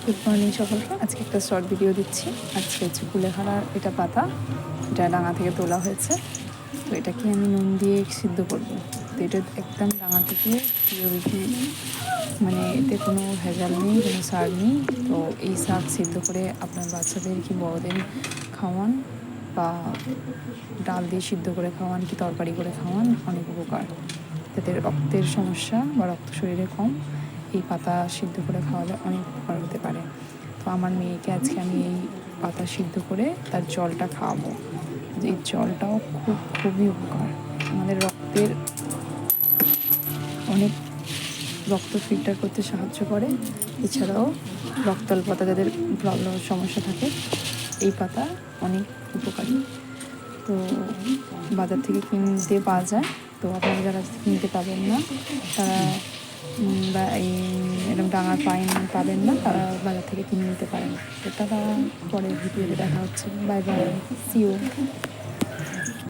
Good morning সকলকে। আজকে একটা শর্ট ভিডিও দিচ্ছি। আজকে হচ্ছে কুলেখাড়ার এটা পাতা, এটা ডাঙা থেকে তোলা হয়েছে। তো এটাকে আমি নুন দিয়ে সিদ্ধ করবো। তো এটা একদম ডাঙা থেকে পিওরিটি, মানে এতে কোনো ভেজাল নেই, কোনো সার নেই। তো এই শাক সিদ্ধ করে আপনার বাচ্চাদের কি বড়দের খাওয়ান, বা ডাল দিয়ে সিদ্ধ করে খাওয়ান, কি তরকারি করে খাওয়ান, অনেক উপকার। যাদের রক্তের সমস্যা বা রক্ত শরীরে কম, এই পাতা সিদ্ধ করে খাওয়ালে অনেক উপকার হতে পারে। তো আমার মেয়েকে আজকে আমি এই পাতা সিদ্ধ করে তার জলটা খাওয়াবো। এই জলটাও খুবই উপকার, আমাদের রক্তের অনেক রক্ত ফিল্টার করতে সাহায্য করে। এছাড়াও রক্তাল্পতা যাদের প্রবলেম সমস্যা থাকে, এই পাতা অনেক উপকারী। তো বাজার থেকে কিনতে পাওয়া যায়। তো আপনারা যারা কিনতে পাবেন না, তারা বা এরকম ডাঙার পাবেন না, তারা বাজার থেকে কিনে নিতে পারেন। তো তারা পরের ভিডিওতে দেখা হচ্ছে। Bye bye, see you.